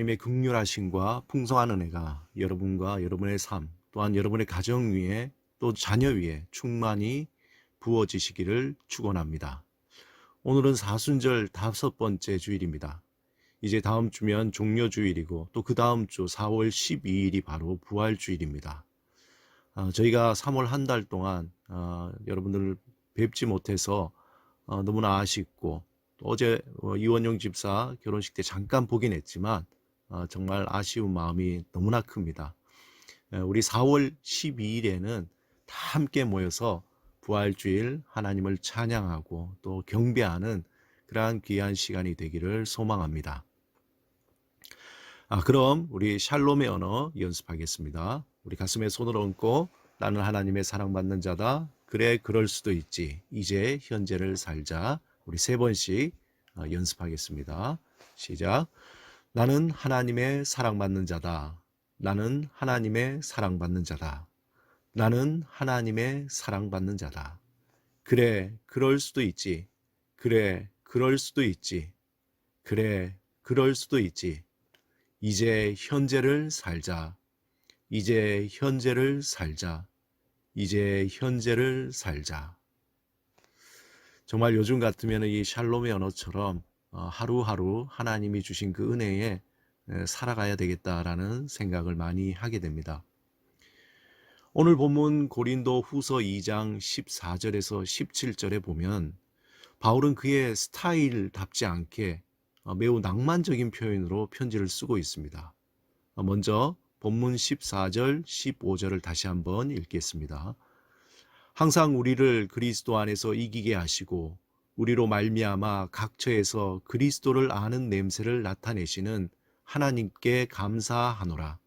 하나님의 긍휼하심과 풍성한 은혜가 여러분과 여러분의 삶, 또한 여러분의 가정 위에 또 자녀 위에 충만히 부어지시기를 축원합니다. 오늘은 사순절 5번째 주일입니다. 이제 다음 주면 종려주일이고 또 그 다음 주 4월 12일이 바로 부활주일입니다. 저희가 3월 한 달 동안 여러분들 뵙지 못해서 너무나 아쉽고, 또 어제 이원용 집사 결혼식 때 잠깐 보긴 했지만 정말 아쉬운 마음이 너무나 큽니다. 우리 4월 12일에는 다 함께 모여서 부활주일 하나님을 찬양하고 또 경배하는 그러한 귀한 시간이 되기를 소망합니다. 그럼 우리 샬롬의 언어 연습하겠습니다. 우리 가슴에 손을 얹고 나는 하나님의 사랑받는 자다. 그래 그럴 수도 있지. 이제 현재를 살자. 우리 3번씩 연습하겠습니다. 시작. 나는 하나님의 사랑받는 자다. 나는 하나님의 사랑받는 자다. 나는 하나님의 사랑받는 자다. 그래 그럴 수도 있지. 그래 그럴 수도 있지. 그래 그럴 수도 있지. 이제 현재를 살자. 이제 현재를 살자. 이제 현재를 살자. 정말 요즘 같으면 이 샬롬의 언어처럼 하루하루 하나님이 주신 그 은혜에 살아가야 되겠다라는 생각을 많이 하게 됩니다. 오늘 본문 고린도 후서 2장 14절에서 17절에 보면 바울은 그의 스타일답지 않게 매우 낭만적인 표현으로 편지를 쓰고 있습니다. 먼저 본문 14절, 15절을 다시 한번 읽겠습니다. 항상 우리를 그리스도 안에서 이기게 하시고 우리로 말미암아 각처에서 그리스도를 아는 냄새를 나타내시는 하나님께 감사하노라.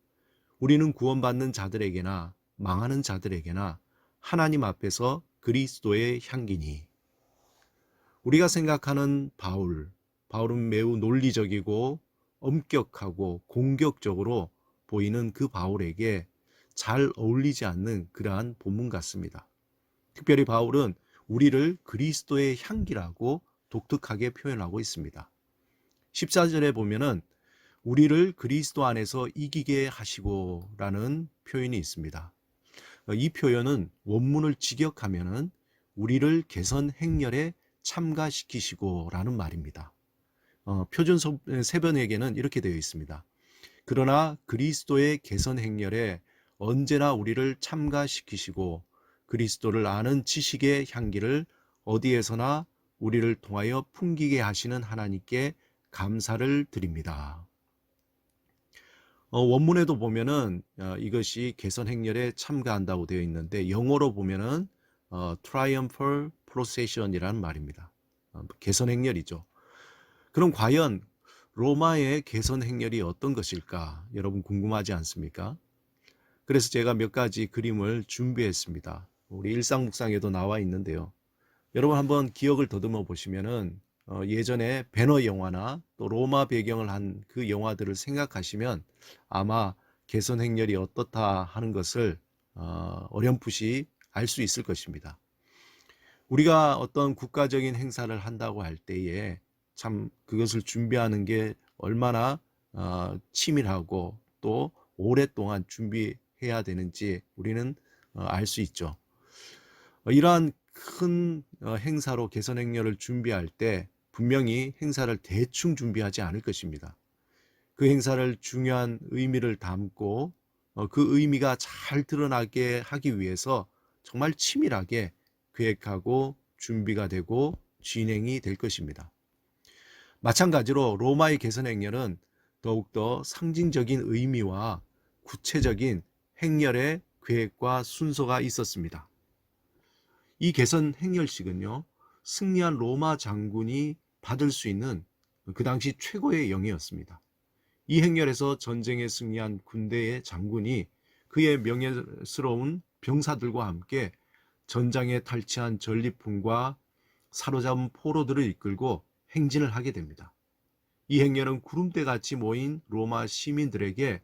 우리는 구원받는 자들에게나 망하는 자들에게나 하나님 앞에서 그리스도의 향기니. 우리가 생각하는 바울은 매우 논리적이고 엄격하고 공격적으로 보이는 그 바울에게 잘 어울리지 않는 그러한 본문 같습니다. 특별히 바울은 우리를 그리스도의 향기라고 독특하게 표현하고 있습니다. 14절에 보면은 우리를 그리스도 안에서 이기게 하시고 라는 표현이 있습니다. 이 표현은 원문을 직역하면은 우리를 개선 행렬에 참가시키시고 라는 말입니다. 표준 세번역에는 이렇게 되어 있습니다. 그러나 그리스도의 개선 행렬에 언제나 우리를 참가시키시고 그리스도를 아는 지식의 향기를 어디에서나 우리를 통하여 풍기게 하시는 하나님께 감사를 드립니다. 원문에도 보면은 이것이 개선 행렬에 참가한다고 되어 있는데 영어로 보면은 triumphal procession이라는 말입니다. 개선 행렬이죠. 그럼 과연 로마의 개선 행렬이 어떤 것일까? 여러분 궁금하지 않습니까? 그래서 제가 몇 가지 그림을 준비했습니다. 우리 일상묵상에도 나와 있는데요. 여러분 한번 기억을 더듬어 보시면은 예전에 배너 영화나 또 로마 배경을 한 그 영화들을 생각하시면 아마 개선 행렬이 어떻다 하는 것을 어렴풋이 알 수 있을 것입니다. 우리가 어떤 국가적인 행사를 한다고 할 때에 참 그것을 준비하는 게 얼마나 치밀하고 또 오랫동안 준비해야 되는지 우리는 알 수 있죠. 이러한 큰 행사로 개선 행렬을 준비할 때 분명히 행사를 대충 준비하지 않을 것입니다. 그 행사를 중요한 의미를 담고 그 의미가 잘 드러나게 하기 위해서 정말 치밀하게 계획하고 준비가 되고 진행이 될 것입니다. 마찬가지로 로마의 개선 행렬은 더욱더 상징적인 의미와 구체적인 행렬의 계획과 순서가 있었습니다. 이 개선 행렬식은요, 승리한 로마 장군이 받을 수 있는 그 당시 최고의 영예였습니다. 이 행렬에서 전쟁에 승리한 군대의 장군이 그의 명예스러운 병사들과 함께 전장에 탈취한 전리품과 사로잡은 포로들을 이끌고 행진을 하게 됩니다. 이 행렬은 구름대같이 모인 로마 시민들에게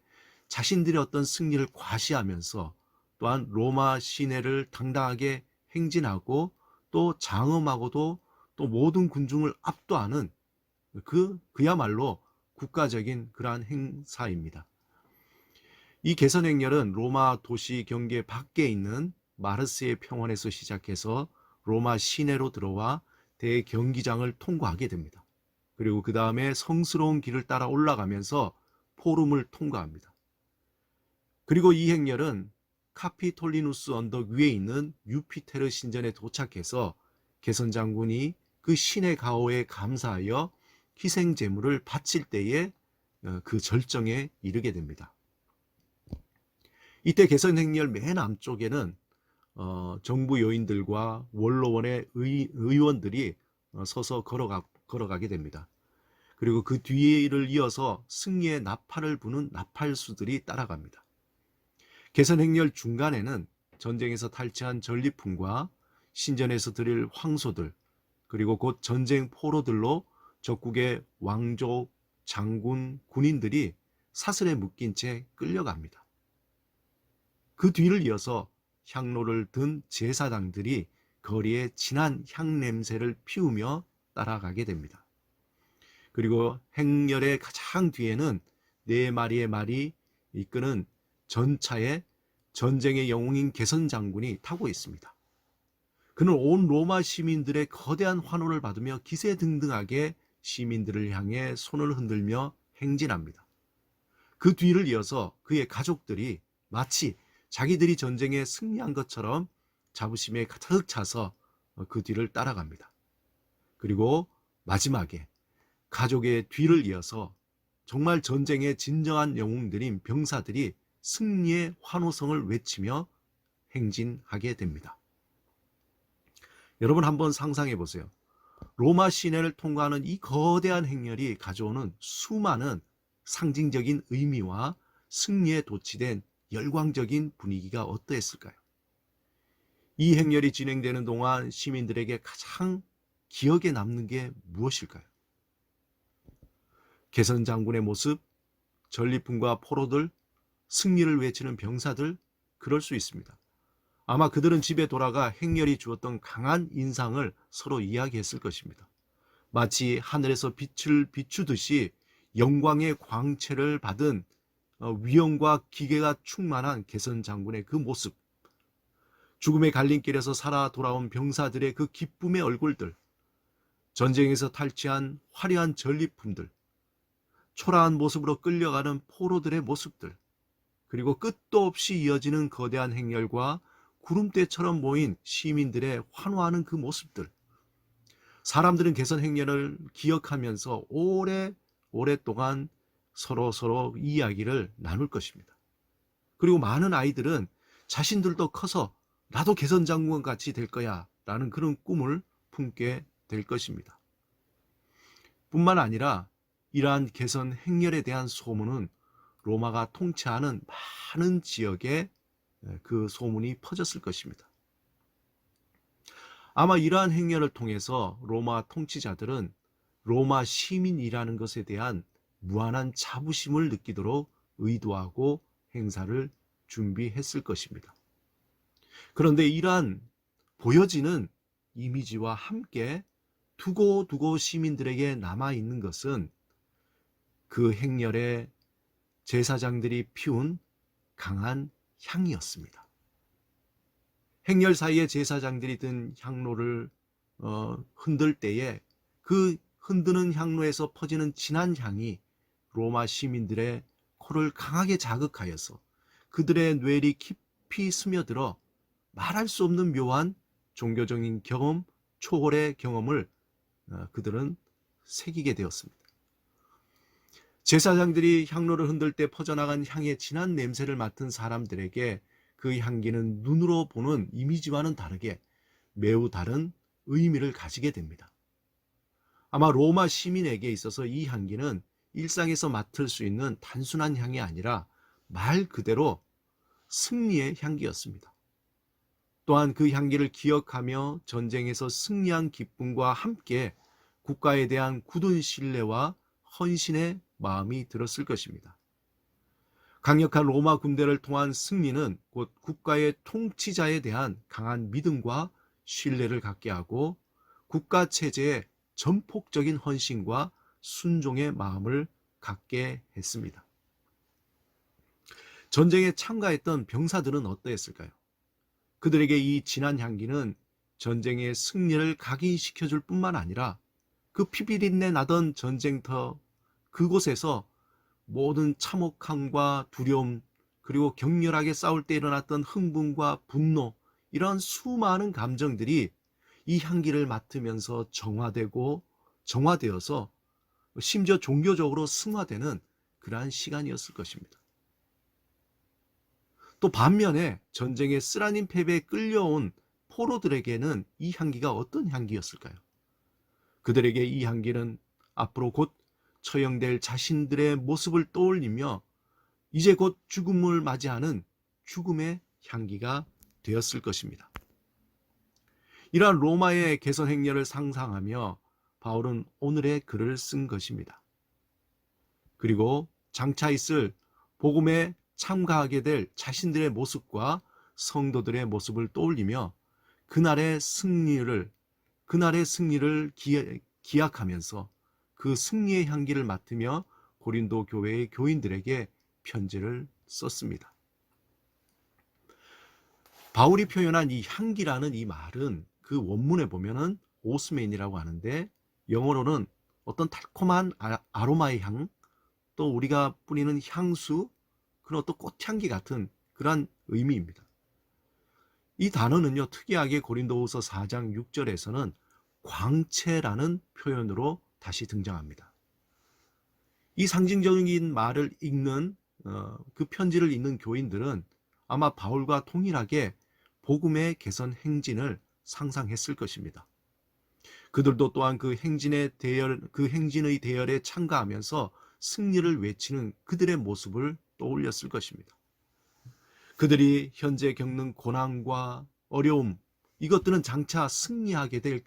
자신들의 어떤 승리를 과시하면서 또한 로마 시내를 당당하게 행진하고 또 장엄하고도 또 모든 군중을 압도하는 그야말로 국가적인 그러한 행사입니다. 이 개선 행렬은 로마 도시 경계 밖에 있는 마르세유 평원에서 시작해서 로마 시내로 들어와 대경기장을 통과하게 됩니다. 그리고 그 다음에 성스러운 길을 따라 올라가면서 포rum을 통과합니다. 그리고 이 행렬은 카피톨리누스 언덕 위에 있는 유피테르 신전에 도착해서 개선 장군이 그 신의 가호에 감사하여 희생 제물을 바칠 때에 그 절정에 이르게 됩니다. 이때 개선 행렬 맨 앞쪽에는 정부 요인들과 원로원의 의원들이 서서 걸어가게 됩니다. 그리고 그 뒤를 이어서 승리의 나팔을 부는 나팔수들이 따라갑니다. 개선 행렬 중간에는 전쟁에서 탈취한 전리품과 신전에서 드릴 황소들, 그리고 곧 전쟁 포로들로 적국의 왕족, 장군, 군인들이 사슬에 묶인 채 끌려갑니다. 그 뒤를 이어서 향로를 든 제사장들이 거리에 진한 향 냄새를 피우며 따라가게 됩니다. 그리고 행렬의 가장 뒤에는 4마리의 말이 이끄는 전차에 전쟁의 영웅인 개선 장군이 타고 있습니다. 그는 온 로마 시민들의 거대한 환호를 받으며 기세등등하게 시민들을 향해 손을 흔들며 행진합니다. 그 뒤를 이어서 그의 가족들이 마치 자기들이 전쟁에 승리한 것처럼 자부심에 가득 차서 그 뒤를 따라갑니다. 그리고 마지막에 가족의 뒤를 이어서 정말 전쟁의 진정한 영웅들인 병사들이 승리의 환호성을 외치며 행진하게 됩니다. 여러분 한번 상상해 보세요. 로마 시내를 통과하는 이 거대한 행렬이 가져오는 수많은 상징적인 의미와 승리에 도취된 열광적인 분위기가 어떠했을까요? 이 행렬이 진행되는 동안 시민들에게 가장 기억에 남는 게 무엇일까요? 개선 장군의 모습, 전리품과 포로들, 승리를 외치는 병사들, 그럴 수 있습니다. 아마 그들은 집에 돌아가 행렬이 주었던 강한 인상을 서로 이야기했을 것입니다. 마치 하늘에서 빛을 비추듯이 영광의 광채를 받은 위엄과 기계가 충만한 개선 장군의 그 모습, 죽음의 갈림길에서 살아 돌아온 병사들의 그 기쁨의 얼굴들, 전쟁에서 탈취한 화려한 전리품들, 초라한 모습으로 끌려가는 포로들의 모습들, 그리고 끝도 없이 이어지는 거대한 행렬과 구름대처럼 모인 시민들의 환호하는 그 모습들. 사람들은 개선 행렬을 기억하면서 오랫동안 서로 이야기를 나눌 것입니다. 그리고 많은 아이들은 자신들도 커서 나도 개선 장군 같이 될 거야 라는 그런 꿈을 품게 될 것입니다. 뿐만 아니라 이러한 개선 행렬에 대한 소문은 로마가 통치하는 많은 지역에 그 소문이 퍼졌을 것입니다. 아마 이러한 행렬을 통해서 로마 통치자들은 로마 시민이라는 것에 대한 무한한 자부심을 느끼도록 의도하고 행사를 준비했을 것입니다. 그런데 이러한 보여지는 이미지와 함께 두고두고 시민들에게 남아있는 것은 그 행렬에 제사장들이 피운 강한 향이었습니다. 행렬 사이에 제사장들이 든 향로를 흔들 때에 그 흔드는 향로에서 퍼지는 진한 향이 로마 시민들의 코를 강하게 자극하여서 그들의 뇌리 깊이 스며들어 말할 수 없는 묘한 종교적인 경험, 초월의 경험을 그들은 새기게 되었습니다. 제사장들이 향로를 흔들 때 퍼져나간 향의 진한 냄새를 맡은 사람들에게 그 향기는 눈으로 보는 이미지와는 다르게 매우 다른 의미를 가지게 됩니다. 아마 로마 시민에게 있어서 이 향기는 일상에서 맡을 수 있는 단순한 향이 아니라 말 그대로 승리의 향기였습니다. 또한 그 향기를 기억하며 전쟁에서 승리한 기쁨과 함께 국가에 대한 굳은 신뢰와 헌신의 마음이 들었을 것입니다. 강력한 로마 군대를 통한 승리는 곧 국가의 통치자에 대한 강한 믿음과 신뢰를 갖게 하고 국가 체제의 전폭적인 헌신과 순종의 마음을 갖게 했습니다. 전쟁에 참가했던 병사들은 어떠했을까요? 그들에게 이 진한 향기는 전쟁의 승리를 각인시켜 줄 뿐만 아니라 그 피비린내 나던 전쟁터 그곳에서 모든 참혹함과 두려움, 그리고 격렬하게 싸울 때 일어났던 흥분과 분노, 이런 수많은 감정들이 이 향기를 맡으면서 정화되어서 심지어 종교적으로 승화되는 그러한 시간이었을 것입니다. 또 반면에 전쟁의 쓰라린 패배에 끌려온 포로들에게는 이 향기가 어떤 향기였을까요? 그들에게 이 향기는 앞으로 곧 처형될 자신들의 모습을 떠올리며 이제 곧 죽음을 맞이하는 죽음의 향기가 되었을 것입니다. 이러한 로마의 개선 행렬을 상상하며 바울은 오늘의 글을 쓴 것입니다. 그리고 장차 있을 복음에 참가하게 될 자신들의 모습과 성도들의 모습을 떠올리며 그날의 승리를 기약하면서 그 승리의 향기를 맡으며 고린도 교회의 교인들에게 편지를 썼습니다. 바울이 표현한 이 향기라는 이 말은 그 원문에 보면은 오스맨이라고 하는데 영어로는 어떤 달콤한 아로마의 향, 또 우리가 뿌리는 향수, 그런 어떤 꽃향기 같은 그러한 의미입니다. 이 단어는요, 특이하게 고린도후서 4장 6절에서는 광채라는 표현으로 다시 등장합니다. 이 상징적인 말을 읽는 그 편지를 읽는 교인들은 아마 바울과 동일하게 복음의 개선 행진을 상상했을 것입니다. 그들도 또한 그 행진의 대열에 참가하면서 승리를 외치는 그들의 모습을 떠올렸을 것입니다. 그들이 현재 겪는 고난과 어려움, 이것들은 장차 승리하게 될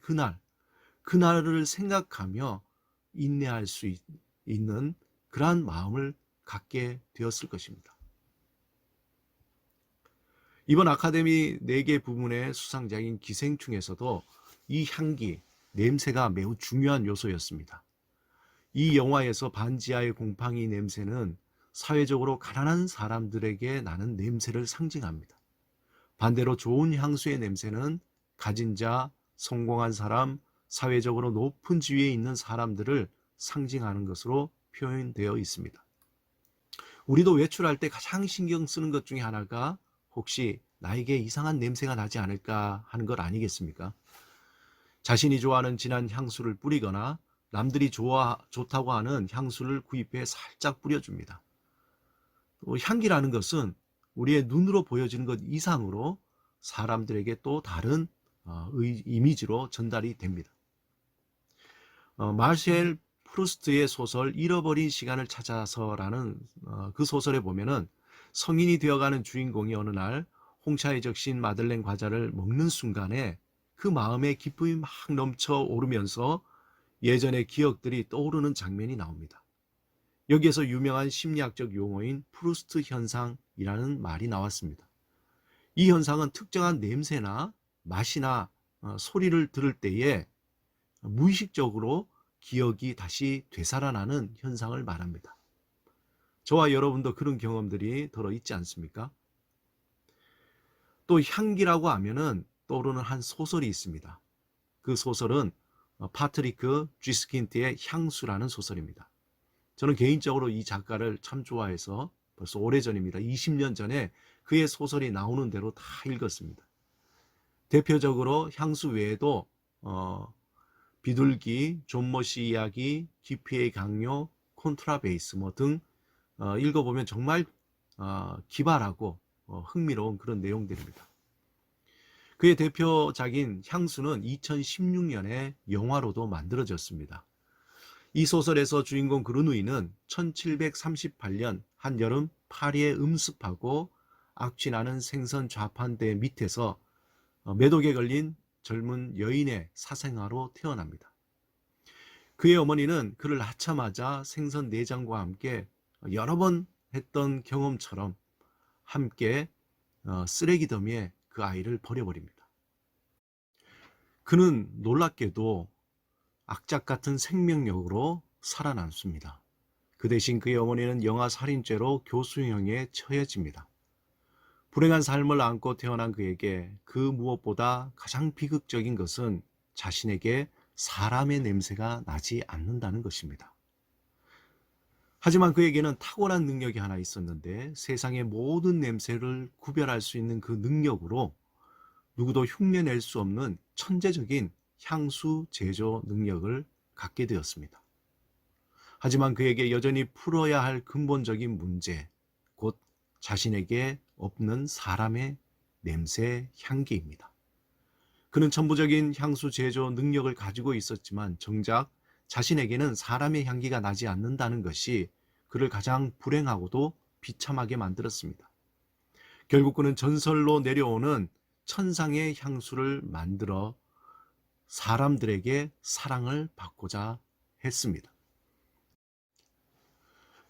그날을 생각하며 인내할 수 있는 그러한 마음을 갖게 되었을 것입니다. 이번 아카데미 4개 부문의 수상작인 기생충에서도 이 향기, 냄새가 매우 중요한 요소였습니다. 이 영화에서 반지하의 곰팡이 냄새는 사회적으로 가난한 사람들에게 나는 냄새를 상징합니다. 반대로 좋은 향수의 냄새는 가진 자, 성공한 사람, 사회적으로 높은 지위에 있는 사람들을 상징하는 것으로 표현되어 있습니다. 우리도 외출할 때 가장 신경 쓰는 것 중에 하나가 혹시 나에게 이상한 냄새가 나지 않을까 하는 것 아니겠습니까? 자신이 좋아하는 진한 향수를 뿌리거나 남들이 좋다고 하는 향수를 구입해 살짝 뿌려줍니다. 향기라는 것은 우리의 눈으로 보여지는 것 이상으로 사람들에게 또 다른 이미지로 전달이 됩니다. 마르셀 프루스트의 소설 잃어버린 시간을 찾아서라는 그 소설에 보면은 성인이 되어가는 주인공이 어느 날 홍차에 적신 마들렌 과자를 먹는 순간에 그 마음에 기쁨이 막 넘쳐 오르면서 예전의 기억들이 떠오르는 장면이 나옵니다. 여기에서 유명한 심리학적 용어인 프루스트 현상이라는 말이 나왔습니다. 이 현상은 특정한 냄새나 맛이나 소리를 들을 때에 무의식적으로 기억이 다시 되살아나는 현상을 말합니다. 저와 여러분도 그런 경험들이 들어 있지 않습니까? 또 향기라고 하면은 떠오르는 한 소설이 있습니다. 그 소설은 파트리크 쥐스킨트의 향수라는 소설입니다. 저는 개인적으로 이 작가를 참 좋아해서 벌써 오래전입니다. 20년 전에 그의 소설이 나오는 대로 다 읽었습니다. 대표적으로 향수 외에도 비둘기, 존머시 이야기, GPA 강요, 콘트라베이스 등 읽어보면 정말 기발하고 흥미로운 그런 내용들입니다. 그의 대표작인 향수는 2016년에 영화로도 만들어졌습니다. 이 소설에서 주인공 그르누이는 1738년 한여름 파리에 음습하고 악취나는 생선 좌판대 밑에서 매독에 걸린 젊은 여인의 사생아로 태어납니다. 그의 어머니는 그를 낳자마자 생선 내장과 함께 여러 번 했던 경험처럼 함께 쓰레기 더미에 그 아이를 버려버립니다. 그는 놀랍게도 악착 같은 생명력으로 살아남습니다. 그 대신 그의 어머니는 영아 살인죄로 교수형에 처해집니다. 불행한 삶을 안고 태어난 그에게 그 무엇보다 가장 비극적인 것은 자신에게 사람의 냄새가 나지 않는다는 것입니다. 하지만 그에게는 탁월한 능력이 하나 있었는데, 세상의 모든 냄새를 구별할 수 있는 그 능력으로 누구도 흉내낼 수 없는 천재적인 향수 제조 능력을 갖게 되었습니다. 하지만 그에게 여전히 풀어야 할 근본적인 문제, 곧 자신에게 없는 사람의 냄새, 향기입니다. 그는 천부적인 향수 제조 능력을 가지고 있었지만 정작 자신에게는 사람의 향기가 나지 않는다는 것이 그를 가장 불행하고도 비참하게 만들었습니다. 결국 그는 전설로 내려오는 천상의 향수를 만들어 사람들에게 사랑을 받고자 했습니다.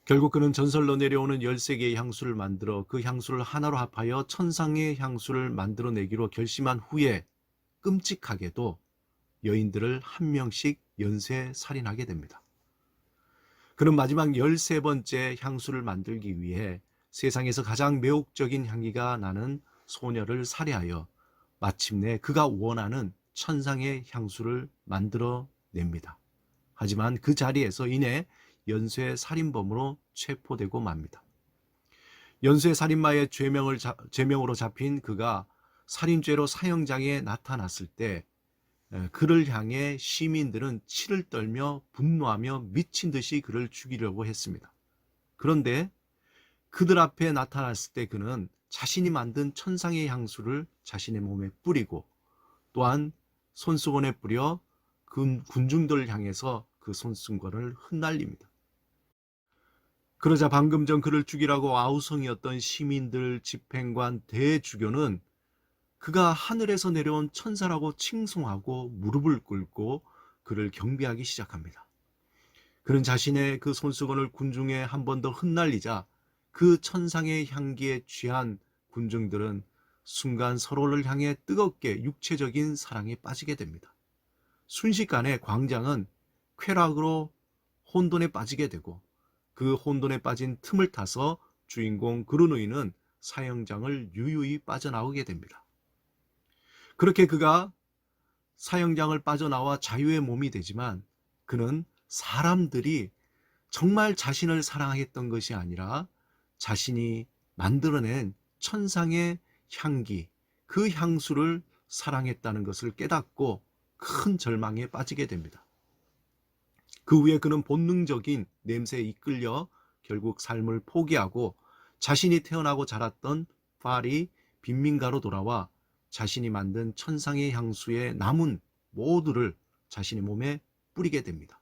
결국 그는 전설로 내려오는 13개의 향수를 만들어 그 향수를 하나로 합하여 천상의 향수를 만들어내기로 결심한 후에 끔찍하게도 여인들을 한 명씩 연쇄살인하게 됩니다. 그는 마지막 13번째 향수를 만들기 위해 세상에서 가장 매혹적인 향기가 나는 소녀를 살해하여 마침내 그가 원하는 천상의 향수를 만들어냅니다. 하지만 그 자리에서 이내 연쇄살인범으로 체포되고 맙니다. 연쇄살인마의 죄명으로 잡힌 그가 살인죄로 사형장에 나타났을 때 그를 향해 시민들은 치를 떨며 분노하며 미친 듯이 그를 죽이려고 했습니다. 그런데 그들 앞에 나타났을 때 그는 자신이 만든 천상의 향수를 자신의 몸에 뿌리고 또한 손수건에 뿌려 군중들을 향해서 그 손수건을 흩날립니다. 그러자 방금 전 그를 죽이라고 아우성이었던 시민들, 집행관, 대주교는 그가 하늘에서 내려온 천사라고 칭송하고 무릎을 꿇고 그를 경배하기 시작합니다. 그는 자신의 그 손수건을 군중에 한 번 더 흩날리자 그 천상의 향기에 취한 군중들은 순간 서로를 향해 뜨겁게 육체적인 사랑에 빠지게 됩니다. 순식간에 광장은 쾌락으로 혼돈에 빠지게 되고 그 혼돈에 빠진 틈을 타서 주인공 그루누이는 사형장을 유유히 빠져나오게 됩니다. 그렇게 그가 사형장을 빠져나와 자유의 몸이 되지만 그는 사람들이 정말 자신을 사랑했던 것이 아니라 자신이 만들어낸 천상의 향기, 그 향수를 사랑했다는 것을 깨닫고 큰 절망에 빠지게 됩니다. 그 후에 그는 본능적인 냄새에 이끌려 결국 삶을 포기하고 자신이 태어나고 자랐던 파리 빈민가로 돌아와 자신이 만든 천상의 향수의 남은 모두를 자신의 몸에 뿌리게 됩니다.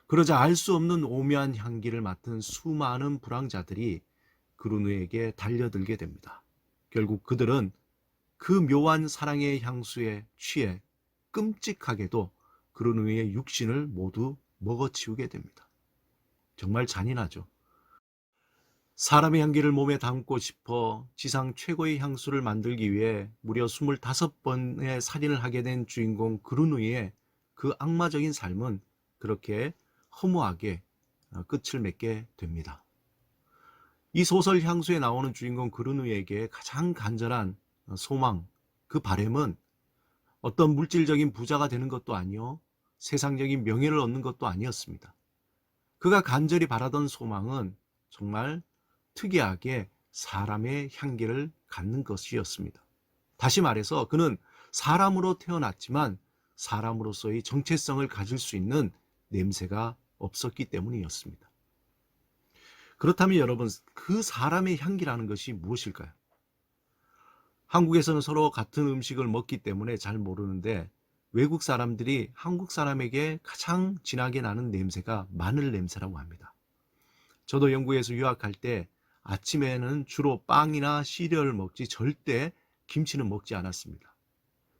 그러자 알 수 없는 오묘한 향기를 맡은 수많은 불황자들이 그루누에게 달려들게 됩니다. 결국 그들은 그 묘한 사랑의 향수에 취해 끔찍하게도 그루누의 육신을 모두 먹어치우게 됩니다. 정말 잔인하죠. 사람의 향기를 몸에 담고 싶어 지상 최고의 향수를 만들기 위해 무려 25번의 살인을 하게 된 주인공 그루누이의 그 악마적인 삶은 그렇게 허무하게 끝을 맺게 됩니다. 이 소설 향수에 나오는 주인공 그루누이에게 가장 간절한 소망, 그 바람은 어떤 물질적인 부자가 되는 것도 아니요, 세상적인 명예를 얻는 것도 아니었습니다. 그가 간절히 바라던 소망은 정말 특이하게 사람의 향기를 갖는 것이었습니다. 다시 말해서 그는 사람으로 태어났지만 사람으로서의 정체성을 가질 수 있는 냄새가 없었기 때문이었습니다. 그렇다면 여러분, 그 사람의 향기라는 것이 무엇일까요? 한국에서는 서로 같은 음식을 먹기 때문에 잘 모르는데 외국 사람들이 한국 사람에게 가장 진하게 나는 냄새가 마늘 냄새라고 합니다. 저도 영국에서 유학할 때 아침에는 주로 빵이나 시리얼을 먹지 절대 김치는 먹지 않았습니다.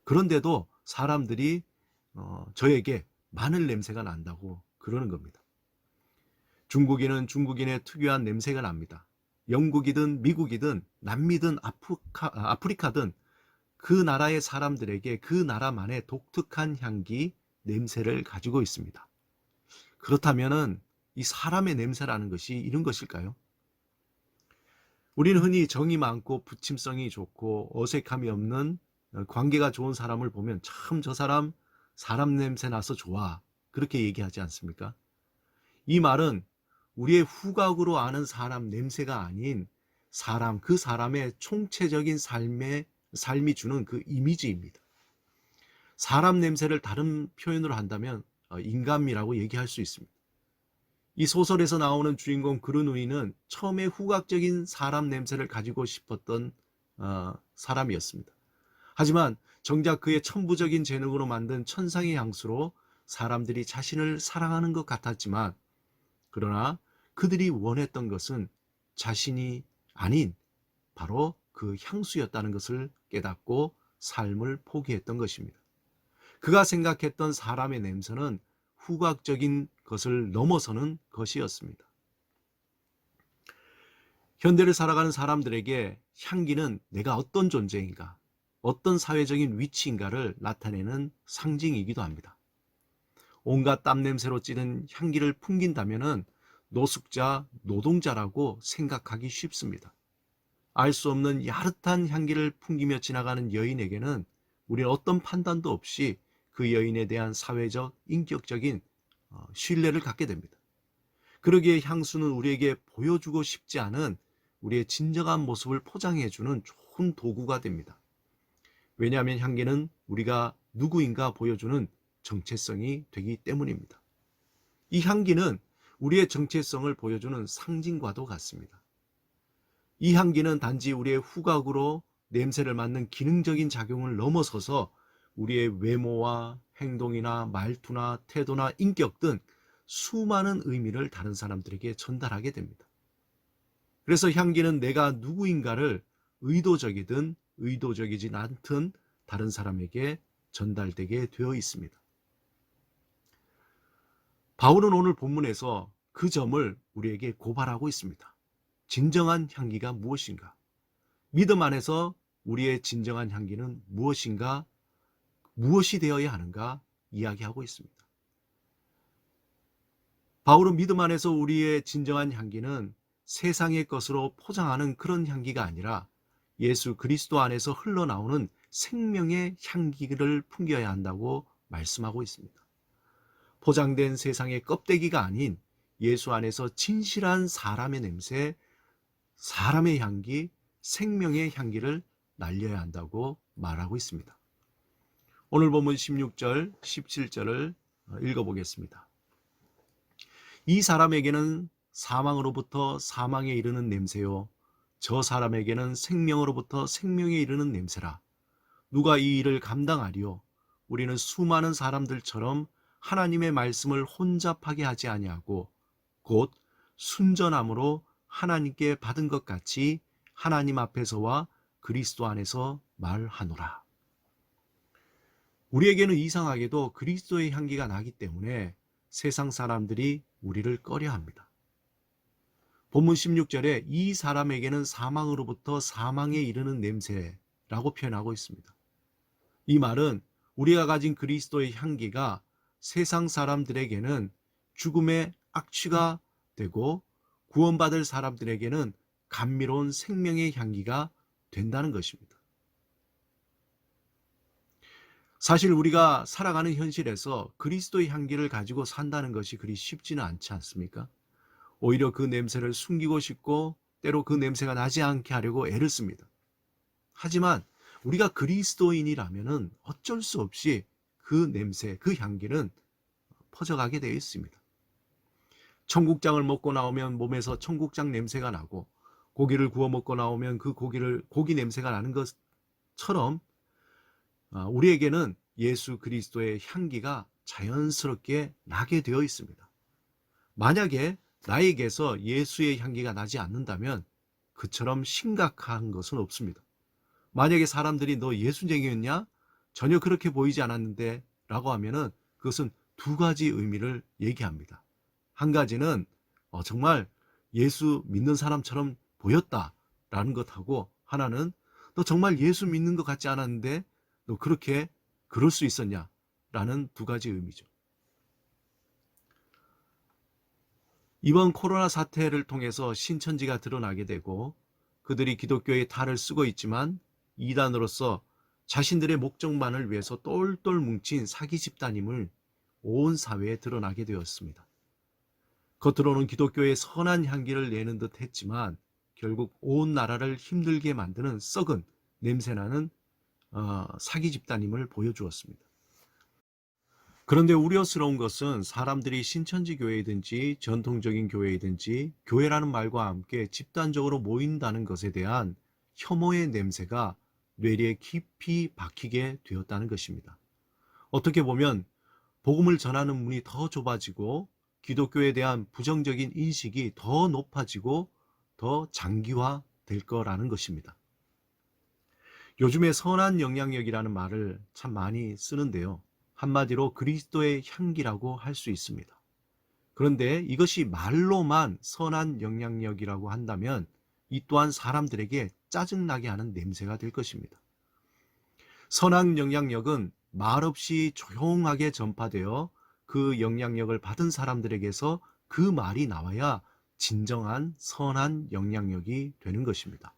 그런데도 사람들이 저에게 마늘 냄새가 난다고 그러는 겁니다. 중국인은 중국인의 특유한 냄새가 납니다. 영국이든 미국이든 남미든 아프리카든 그 나라의 사람들에게 그 나라만의 독특한 향기, 냄새를 가지고 있습니다. 그렇다면은 이 사람의 냄새라는 것이 이런 것일까요? 우리는 흔히 정이 많고 부침성이 좋고 어색함이 없는 관계가 좋은 사람을 보면 참 저 사람 냄새 나서 좋아. 그렇게 얘기하지 않습니까? 이 말은 우리의 후각으로 아는 사람 냄새가 아닌 그 사람의 총체적인 삶이 주는 그 이미지입니다. 사람 냄새를 다른 표현으로 한다면 인간미라고 얘기할 수 있습니다. 이 소설에서 나오는 주인공 그르누이는 처음에 후각적인 사람 냄새를 가지고 싶었던 사람이었습니다. 하지만 정작 그의 천부적인 재능으로 만든 천상의 향수로 사람들이 자신을 사랑하는 것 같았지만, 그러나 그들이 원했던 것은 자신이 아닌 바로 그 향수였다는 것을 깨닫고 삶을 포기했던 것입니다. 그가 생각했던 사람의 냄새는 후각적인 것을 넘어서는 것이었습니다. 현대를 살아가는 사람들에게 향기는 내가 어떤 존재인가, 어떤 사회적인 위치인가를 나타내는 상징이기도 합니다. 온갖 땀 냄새로 찌든 향기를 풍긴다면 노숙자, 노동자라고 생각하기 쉽습니다. 알 수 없는 야릇한 향기를 풍기며 지나가는 여인에게는 우리는 어떤 판단도 없이 그 여인에 대한 사회적, 인격적인 신뢰를 갖게 됩니다. 그러기에 향수는 우리에게 보여주고 싶지 않은 우리의 진정한 모습을 포장해주는 좋은 도구가 됩니다. 왜냐하면 향기는 우리가 누구인가 보여주는 정체성이 되기 때문입니다. 이 향기는 우리의 정체성을 보여주는 상징과도 같습니다. 이 향기는 단지 우리의 후각으로 냄새를 맡는 기능적인 작용을 넘어서서 우리의 외모와 행동이나 말투나 태도나 인격 등 수많은 의미를 다른 사람들에게 전달하게 됩니다. 그래서 향기는 내가 누구인가를 의도적이든 의도적이지 않든 다른 사람에게 전달되게 되어 있습니다. 바울은 오늘 본문에서 그 점을 우리에게 고발하고 있습니다. 진정한 향기가 무엇인가? 믿음 안에서 우리의 진정한 향기는 무엇인가? 무엇이 되어야 하는가? 이야기하고 있습니다. 바울은 믿음 안에서 우리의 진정한 향기는 세상의 것으로 포장하는 그런 향기가 아니라 예수 그리스도 안에서 흘러나오는 생명의 향기를 풍겨야 한다고 말씀하고 있습니다. 포장된 세상의 껍데기가 아닌 예수 안에서 진실한 사람의 냄새, 사람의 향기, 생명의 향기를 날려야 한다고 말하고 있습니다. 오늘 본문 16절, 17절을 읽어보겠습니다. 이 사람에게는 사망으로부터 사망에 이르는 냄새요, 저 사람에게는 생명으로부터 생명에 이르는 냄새라. 누가 이 일을 감당하리요? 우리는 수많은 사람들처럼 하나님의 말씀을 혼잡하게 하지 아니하고 곧 순전함으로 하나님께 받은 것 같이 하나님 앞에서와 그리스도 안에서 말하노라. 우리에게는 이상하게도 그리스도의 향기가 나기 때문에 세상 사람들이 우리를 꺼려합니다. 본문 16절에 이 사람에게는 사망으로부터 사망에 이르는 냄새라고 표현하고 있습니다. 이 말은 우리가 가진 그리스도의 향기가 세상 사람들에게는 죽음의 악취가 되고 구원받을 사람들에게는 감미로운 생명의 향기가 된다는 것입니다. 사실 우리가 살아가는 현실에서 그리스도의 향기를 가지고 산다는 것이 그리 쉽지는 않지 않습니까? 오히려 그 냄새를 숨기고 싶고 때로 그 냄새가 나지 않게 하려고 애를 씁니다. 하지만 우리가 그리스도인이라면 어쩔 수 없이 그 냄새, 그 향기는 퍼져가게 되어 있습니다. 청국장을 먹고 나오면 몸에서 청국장 냄새가 나고 고기를 구워 먹고 나오면 그 고기 냄새가 나는 것처럼 우리에게는 예수 그리스도의 향기가 자연스럽게 나게 되어 있습니다. 만약에 나에게서 예수의 향기가 나지 않는다면 그처럼 심각한 것은 없습니다. 만약에 사람들이 너 예수쟁이였냐? 전혀 그렇게 보이지 않았는데 라고 하면은 그것은 두 가지 의미를 얘기합니다. 한 가지는 정말 예수 믿는 사람처럼 보였다라는 것하고, 하나는 너 정말 예수 믿는 것 같지 않았는데 너 그럴 수 있었냐? 라는 두 가지 의미죠. 이번 코로나 사태를 통해서 신천지가 드러나게 되고 그들이 기독교의 탈을 쓰고 있지만 이단으로서 자신들의 목적만을 위해서 똘똘 뭉친 사기 집단임을 온 사회에 드러나게 되었습니다. 겉으로는 기독교의 선한 향기를 내는 듯 했지만 결국 온 나라를 힘들게 만드는 썩은 냄새나는 사기 집단임을 보여주었습니다. 그런데 우려스러운 것은 사람들이 신천지 교회이든지 전통적인 교회이든지 교회라는 말과 함께 집단적으로 모인다는 것에 대한 혐오의 냄새가 뇌리에 깊이 박히게 되었다는 것입니다. 어떻게 보면 복음을 전하는 문이 더 좁아지고 기독교에 대한 부정적인 인식이 더 높아지고 더 장기화될 거라는 것입니다. 요즘에 선한 영향력이라는 말을 참 많이 쓰는데요. 한마디로 그리스도의 향기라고 할 수 있습니다. 그런데 이것이 말로만 선한 영향력이라고 한다면 이 또한 사람들에게 짜증나게 하는 냄새가 될 것입니다. 선한 영향력은 말없이 조용하게 전파되어 그 영향력을 받은 사람들에게서 그 말이 나와야 진정한 선한 영향력이 되는 것입니다.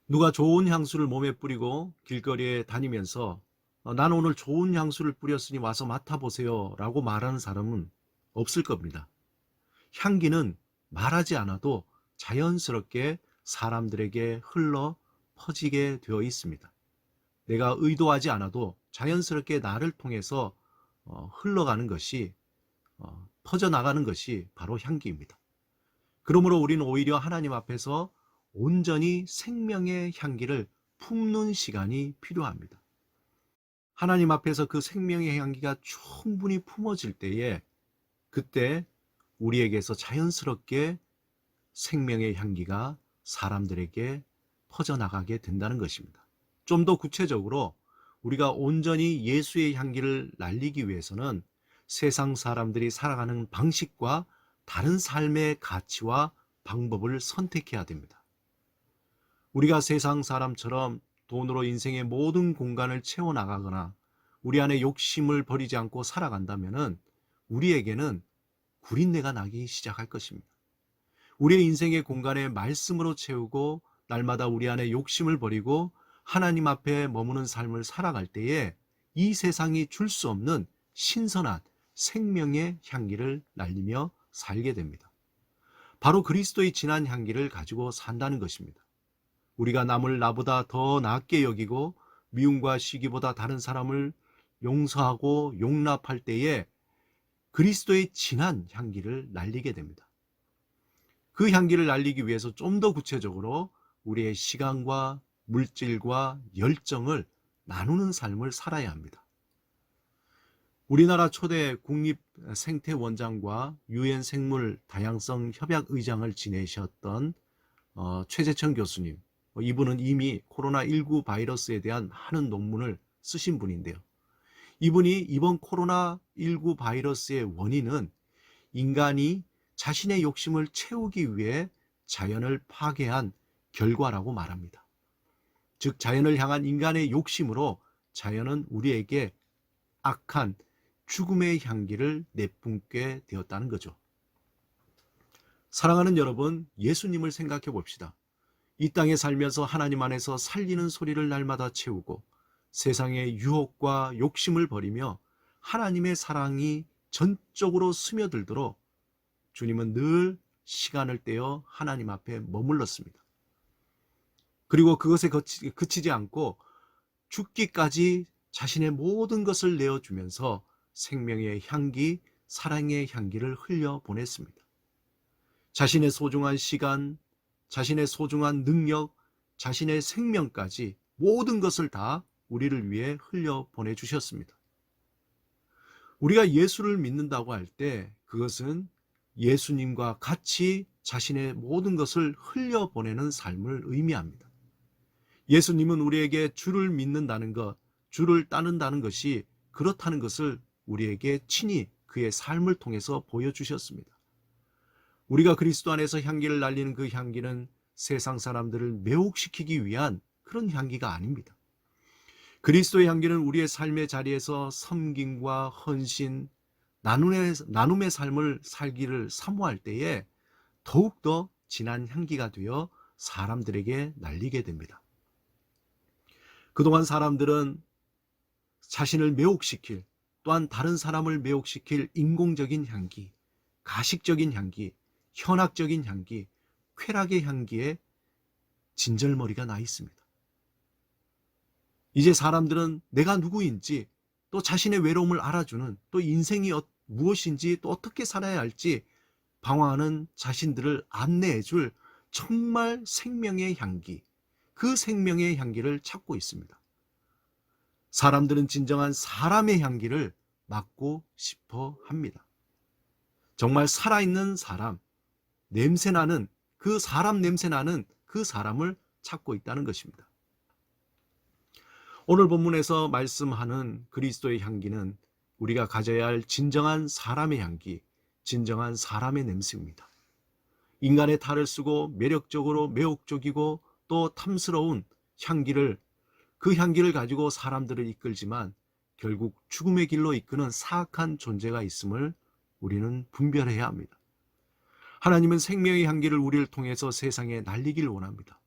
누가 좋은 향수를 몸에 뿌리고 길거리에 다니면서 난 오늘 좋은 향수를 뿌렸으니 와서 맡아보세요 라고 말하는 사람은 없을 겁니다. 향기는 말하지 않아도 자연스럽게 사람들에게 흘러 퍼지게 되어 있습니다. 내가 의도하지 않아도 자연스럽게 나를 통해서 흘러가는 것이 퍼져나가는 것이 바로 향기입니다. 그러므로 우리는 오히려 하나님 앞에서 온전히 생명의 향기를 품는 시간이 필요합니다. 하나님 앞에서 그 생명의 향기가 충분히 품어질 때에 그때 우리에게서 자연스럽게 생명의 향기가 사람들에게 퍼져나가게 된다는 것입니다. 좀 더 구체적으로 우리가 온전히 예수의 향기를 날리기 위해서는 세상 사람들이 살아가는 방식과 다른 삶의 가치와 방법을 선택해야 됩니다. 우리가 세상 사람처럼 돈으로 인생의 모든 공간을 채워나가거나 우리 안에 욕심을 버리지 않고 살아간다면 우리에게는 구린내가 나기 시작할 것입니다. 우리의 인생의 공간에 말씀으로 채우고 날마다 우리 안에 욕심을 버리고 하나님 앞에 머무는 삶을 살아갈 때에 이 세상이 줄 수 없는 신선한 생명의 향기를 날리며 살게 됩니다. 바로 그리스도의 진한 향기를 가지고 산다는 것입니다. 우리가 남을 나보다 더 낫게 여기고 미움과 시기보다 다른 사람을 용서하고 용납할 때에 그리스도의 진한 향기를 날리게 됩니다. 그 향기를 날리기 위해서 좀 더 구체적으로 우리의 시간과 물질과 열정을 나누는 삶을 살아야 합니다. 우리나라 초대 국립생태원장과 유엔 생물 다양성 협약의장을 지내셨던 최재천 교수님, 이분은 이미 코로나19 바이러스에 대한 많은 논문을 쓰신 분인데요. 이분이 이번 코로나19 바이러스의 원인은 인간이 자신의 욕심을 채우기 위해 자연을 파괴한 결과라고 말합니다. 즉 자연을 향한 인간의 욕심으로 자연은 우리에게 악한 죽음의 향기를 내뿜게 되었다는 거죠. 사랑하는 여러분, 예수님을 생각해 봅시다. 이 땅에 살면서 하나님 안에서 살리는 소리를 날마다 채우고 세상의 유혹과 욕심을 버리며 하나님의 사랑이 전적으로 스며들도록 주님은 늘 시간을 떼어 하나님 앞에 머물렀습니다. 그리고 그것에 그치지 않고 죽기까지 자신의 모든 것을 내어주면서 생명의 향기, 사랑의 향기를 흘려보냈습니다. 자신의 소중한 시간, 자신의 소중한 능력, 자신의 생명까지 모든 것을 다 우리를 위해 흘려보내주셨습니다. 우리가 예수를 믿는다고 할 때 그것은 예수님과 같이 자신의 모든 것을 흘려보내는 삶을 의미합니다. 예수님은 우리에게 주를 믿는다는 것, 주를 따른다는 것이 그렇다는 것을 우리에게 친히 그의 삶을 통해서 보여주셨습니다. 우리가 그리스도 안에서 향기를 날리는 그 향기는 세상 사람들을 매혹시키기 위한 그런 향기가 아닙니다. 그리스도의 향기는 우리의 삶의 자리에서 섬김과 헌신, 나눔의 삶을 살기를 사모할 때에 더욱더 진한 향기가 되어 사람들에게 날리게 됩니다. 그동안 사람들은 자신을 매혹시킬, 또한 다른 사람을 매혹시킬 인공적인 향기, 가식적인 향기, 현학적인 향기, 쾌락의 향기에 진절머리가 나 있습니다. 이제 사람들은 내가 누구인지, 또 자신의 외로움을 알아주는, 또 인생이 무엇인지, 또 어떻게 살아야 할지 방황하는 자신들을 안내해줄 정말 생명의 향기, 그 생명의 향기를 찾고 있습니다. 사람들은 진정한 사람의 향기를 맡고 싶어 합니다. 정말 살아있는 사람, 냄새나는 그 사람 냄새나는 그 사람을 찾고 있다는 것입니다. 오늘 본문에서 말씀하는 그리스도의 향기는 우리가 가져야 할 진정한 사람의 향기, 진정한 사람의 냄새입니다. 인간의 탈을 쓰고 매력적으로 매혹적이고 또 탐스러운 그 향기를 가지고 사람들을 이끌지만 결국 죽음의 길로 이끄는 사악한 존재가 있음을 우리는 분별해야 합니다. 하나님은 생명의 향기를 우리를 통해서 세상에 날리길 원합니다.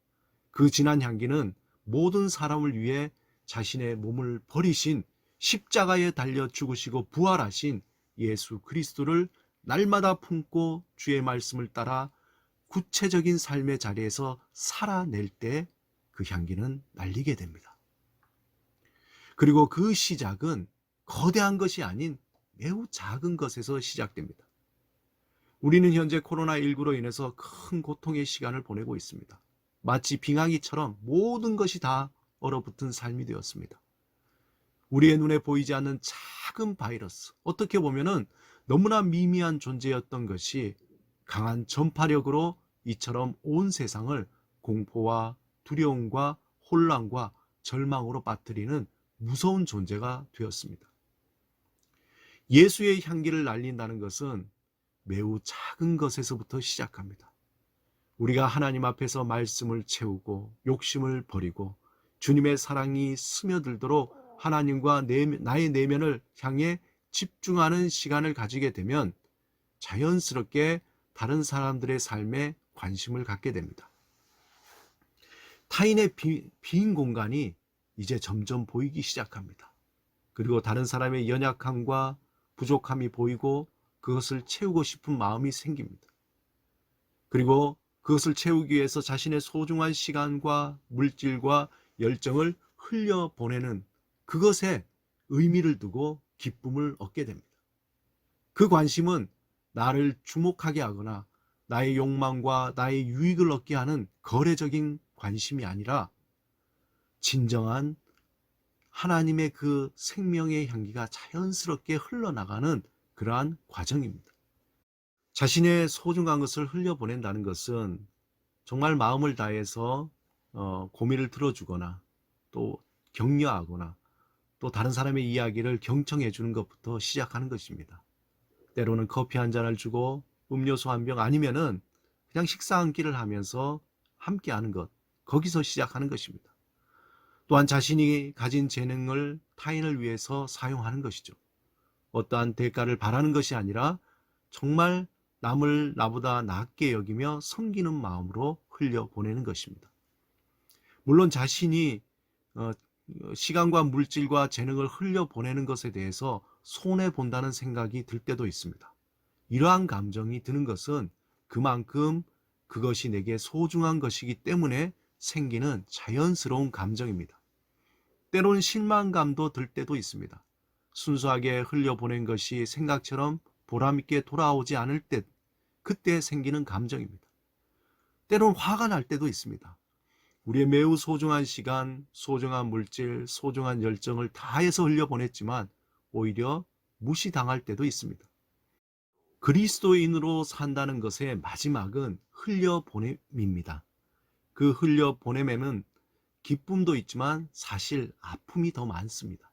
그 진한 향기는 모든 사람을 위해 자신의 몸을 버리신, 십자가에 달려 죽으시고 부활하신 예수 그리스도를 날마다 품고 주의 말씀을 따라 구체적인 삶의 자리에서 살아낼 때 그 향기는 날리게 됩니다. 그리고 그 시작은 거대한 것이 아닌 매우 작은 것에서 시작됩니다. 우리는 현재 코로나19로 인해서 큰 고통의 시간을 보내고 있습니다. 마치 빙하기처럼 모든 것이 다 얼어붙은 삶이 되었습니다. 우리의 눈에 보이지 않는 작은 바이러스, 어떻게 보면은 너무나 미미한 존재였던 것이 강한 전파력으로 이처럼 온 세상을 공포와 두려움과 혼란과 절망으로 빠뜨리는 무서운 존재가 되었습니다. 예수의 향기를 날린다는 것은 매우 작은 것에서부터 시작합니다. 우리가 하나님 앞에서 말씀을 채우고 욕심을 버리고 주님의 사랑이 스며들도록 하나님과 나의 내면을 향해 집중하는 시간을 가지게 되면 자연스럽게 다른 사람들의 삶에 관심을 갖게 됩니다. 타인의 빈 공간이 이제 점점 보이기 시작합니다. 그리고 다른 사람의 연약함과 부족함이 보이고 그것을 채우고 싶은 마음이 생깁니다. 그리고 그것을 채우기 위해서 자신의 소중한 시간과 물질과 열정을 흘려보내는 그것에 의미를 두고 기쁨을 얻게 됩니다. 그 관심은 나를 주목하게 하거나 나의 욕망과 나의 유익을 얻게 하는 거래적인 관심이 아니라 진정한 하나님의 그 생명의 향기가 자연스럽게 흘러나가는 그러한 과정입니다. 자신의 소중한 것을 흘려보낸다는 것은 정말 마음을 다해서 고민을 들어주거나 또 격려하거나 또 다른 사람의 이야기를 경청해 주는 것부터 시작하는 것입니다. 때로는 커피 한 잔을 주고 음료수 한 병, 아니면은 그냥 식사 한 끼를 하면서 함께 하는 것, 거기서 시작하는 것입니다. 또한 자신이 가진 재능을 타인을 위해서 사용하는 것이죠. 어떠한 대가를 바라는 것이 아니라 정말 남을 나보다 낫게 여기며 섬기는 마음으로 흘려보내는 것입니다. 물론 자신이 시간과 물질과 재능을 흘려보내는 것에 대해서 손해본다는 생각이 들 때도 있습니다. 이러한 감정이 드는 것은 그만큼 그것이 내게 소중한 것이기 때문에 생기는 자연스러운 감정입니다. 때로는 실망감도 들 때도 있습니다. 순수하게 흘려보낸 것이 생각처럼 보람있게 돌아오지 않을 때, 그때 생기는 감정입니다. 때로는 화가 날 때도 있습니다. 우리의 매우 소중한 시간, 소중한 물질, 소중한 열정을 다해서 흘려보냈지만 오히려 무시당할 때도 있습니다. 그리스도인으로 산다는 것의 마지막은 흘려보냄입니다. 그 흘려보냄에는 기쁨도 있지만 사실 아픔이 더 많습니다.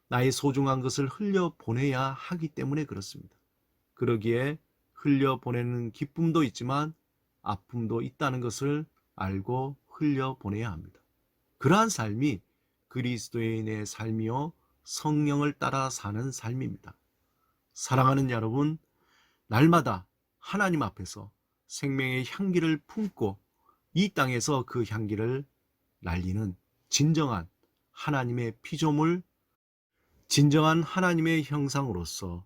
나의 소중한 것을 흘려보내야 하기 때문에 그렇습니다. 그러기에 흘려보내는 기쁨도 있지만 아픔도 있다는 것을 알고 흘려보내야 합니다. 그러한 삶이 그리스도인의 삶이요 성령을 따라 사는 삶입니다. 사랑하는 여러분, 날마다 하나님 앞에서 생명의 향기를 품고 이 땅에서 그 향기를 날리는 진정한 하나님의 피조물, 진정한 하나님의 형상으로서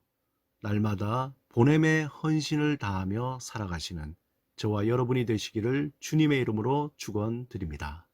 날마다 보냄의 헌신을 다하며 살아가시는 저와 여러분이 되시기를 주님의 이름으로 축원드립니다.